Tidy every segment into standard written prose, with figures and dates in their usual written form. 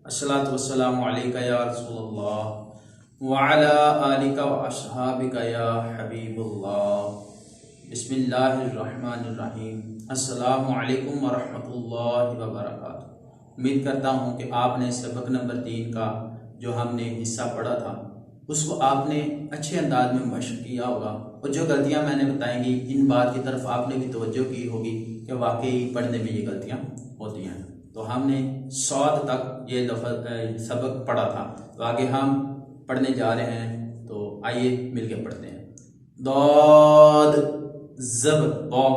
अस्सलातु वस्सलामु अलैका या रसूलल्लाह व अला आलिका व अस्हाबिका या हबीबुल्लाह। बिस्मिल्लाहिर्रहमानिर्रहीम। अस्सलामु अलैकुम व रहमतुल्लाहि व बरकातुहू। उम्मीद करता हूँ कि आपने सबक नंबर 3 का जो हमने हिस्सा पढ़ा था उसको आपने अच्छे अंदाज में मशक किया होगा, और जो गलतियाँ मैंने बताएंगी इन बात की तरफ आपने भी तवज्जो की होगी कि वाकई पढ़ने में ये गलतियाँ होती हैं। तो हमने सौद तक ये सबक पढ़ा था, तो आगे हम पढ़ने जा रहे हैं, तो आइए मिलके पढ़ते हैं। दौद जब दौ,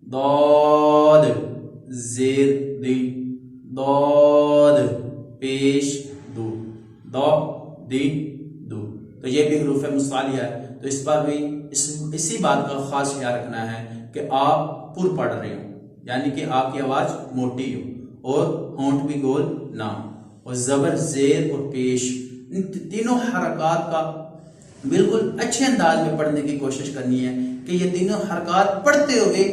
दौद जेर दी, दौद पेश दू, दौ दी दू। तो ये भी हरूफ मुस्तालिया है, तो इस पर भी इसी बात का खास ख्याल रखना है कि आप पुर पढ़ रहे हो, यानी कि आपकी आवाज मोटी हो और होंठ भी गोल ना हो, और जबर जेर और पेश इन तीनों हरकत का बिल्कुल अच्छे अंदाज में पढ़ने की कोशिश करनी है कि ये तीनों हरकत पढ़ते हुए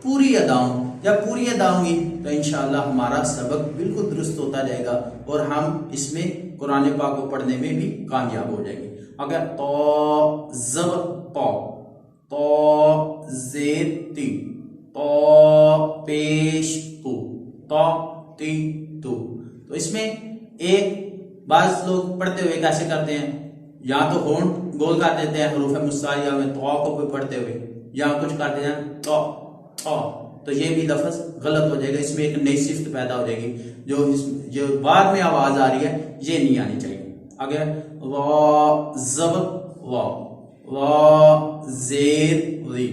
पूरी अदाओं, जब पूरी अदा होंगी तो इंशाअल्लाह हमारा सबक बिल्कुल दुरुस्त होता जाएगा और हम इसमें कुरान पाक को पढ़ने में भी कामयाब हो जाएंगे। अगर तो जब तो जेर ती, तो पेश तू, तो ती तू। तो इसमें एक बाज लोग पढ़ते हुए कैसे करते हैं, या तो होंठ गोल कर देते हैं हरूफ मुस्तालिया में तो को भी पढ़ते हुए, या कुछ करते हैं तो ये भी लफ्ज गलत हो जाएगा, इसमें एक नई सिफ्त पैदा हो जाएगी जो बाद में आवाज आ रही है ये नहीं आनी चाहिए। अगर वा जब वा जेर री,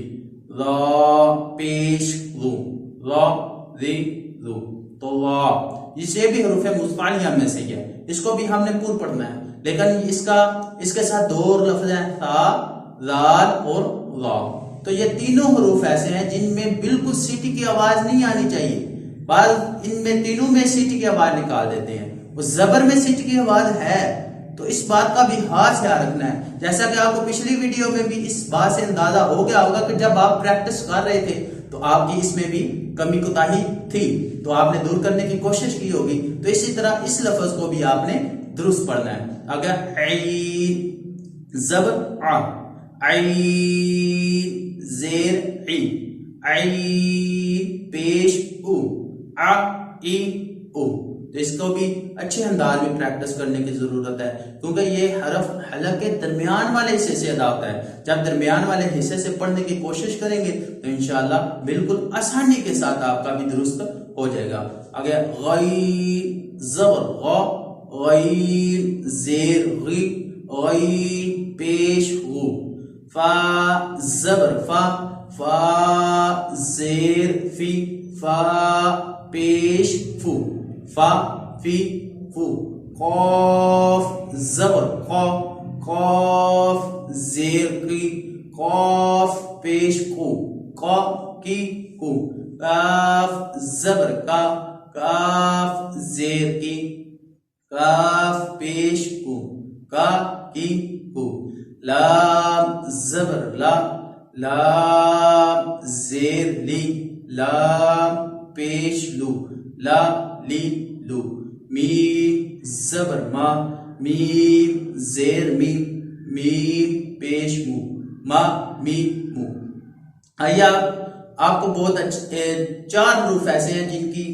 ला पेश लू, ला री लू, तो वा इसे भी हरूफ मुस्तालिया में से है, इसको भी हमने पूर्ण पढ़ना है, लेकिन इसके साथ दो और लफ्ज हैं ता, लाल और ला। तो ये तीनों हरूफ ऐसे हैं जिनमें बिल्कुल सीटी की आवाज नहीं आनी चाहिए, बाद इनमें तीनों में सीटी की आवाज निकाल देते हैं, उस जबर में सीटी की आवाज है, तो इस बात का भी खास ख्याल रखना है। जैसा कि आपको पिछली वीडियो में भी इस बात से अंदाजा हो गया होगा कि जब आप प्रैक्टिस कर रहे थे तो आपकी इसमें भी कमी कोताही थी, तो आपने दूर करने की कोशिश की होगी। तो इसी तरह इस लफ्ज को भी आपने दुरुस्त पढ़ना है। अगर जबर आ, जेर ई, पेश उ, आ ई उ। तो इसको भी अच्छे अंदाज में प्रैक्टिस करने की जरूरत है, क्योंकि ये हरफ हलक के दरमियान वाले हिस्से से अदा होता है। जब दरमियान वाले हिस्से से पढ़ने की कोशिश करेंगे तो इंशाअल्लाह बिल्कुल आसानी के साथ आपका भी दुरुस्त हो जाएगा। अगर गई जबर गैर जेर गी, गई पेश गु, फा जबर फा जेर फी, फा पेश फू, फा फी फू। कॉफ जबर कॉफ जेर की, कॉफ पेश कू, कौ की कू। काफ जबर काफ जेर की, काफ पेश कू, का की कू। लाम जबर लाम जेर ली, लाम पेश लू, ला ली लू। मीम जबर मीम जेर मीम पेश मू, मा मी मू। आइए आपको बहुत अच्छे 4 हरूफ ऐसे हैं जिनकी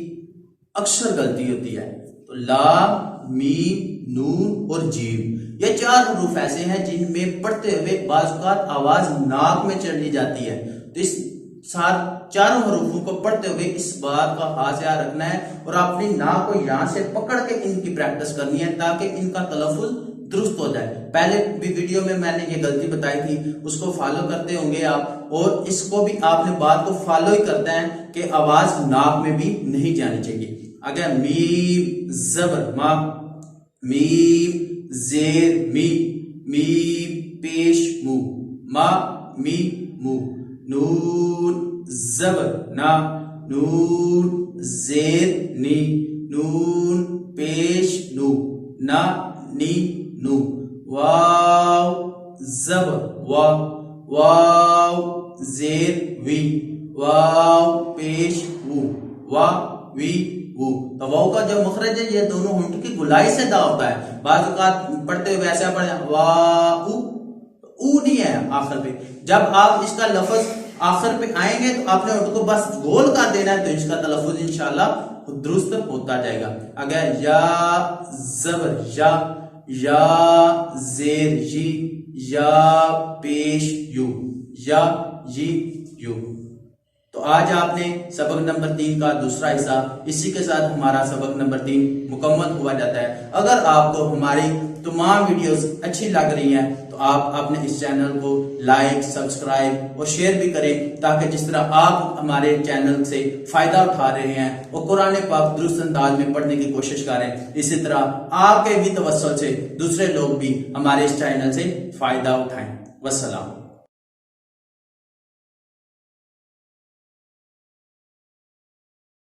अक्सर गलती होती है, तो लाम मीम नून और जीम, ये 4 हरूफ ऐसे हैं जिनमें पढ़ते हुए बाज़ आवाज नाक में चली जाती है। तो इस चारों हरूफों को पढ़ते हुए इस बात का खास ख्याल रखना है और अपनी नाक को यहां से पकड़ के इनकी प्रैक्टिस करनी है ताकि इनका तलफ़ुज़ दुरुस्त हो जाए। पहले भी वीडियो में मैंने ये गलती बताई थी, उसको फॉलो करते होंगे आप, और इसको भी आपने बात को फॉलो ही करते हैं कि आवाज नाक में भी नहीं जानी चाहिए। अगर मीम जबर मा, मीम जेर मीम पेश मू, मा मी मू। नून जबर ना, नून जेर नी, नून पेश नू, ना नी नू। वाव जबर वाव जेर वी, वाव पेश वू, वा वी او. تو واؤ کا جو مخرج ہے یہ دونوں ہونٹ کی گلائی سے ادا ہوتا ہے. بعض اوقات پڑھتے ہوئے ویسے پڑھیں وا او نہیں ہے آخر پہ. جب آپ اس کا لفظ آخر پہ آئیں گے تو آپ نے ہونٹ کو بس گول کر دینا ہے تو اس کا تلفظ انشاءاللہ درست ہوتا جائے گا. اگر یا زبر یا زیر جی یا پیش یو یا جی یو. تو آج آپ نے سبق نمبر 3 کا دوسرا حصہ اسی کے ساتھ ہمارا سبق نمبر 3 مکمل ہوا جاتا ہے. اگر آپ کو ہماری تمام ویڈیوز اچھی لگ رہی ہیں تو آپ اپنے اس چینل کو لائک سبسکرائب اور شیئر بھی کریں تاکہ جس طرح آپ ہمارے چینل سے فائدہ اٹھا رہے ہیں اور قرآن پاک درست انداز میں پڑھنے کی کوشش کریں اسی طرح آپ کے بھی توسل سے دوسرے لوگ بھی ہمارے اس چینل سے فائدہ اٹھائیں. والسلام.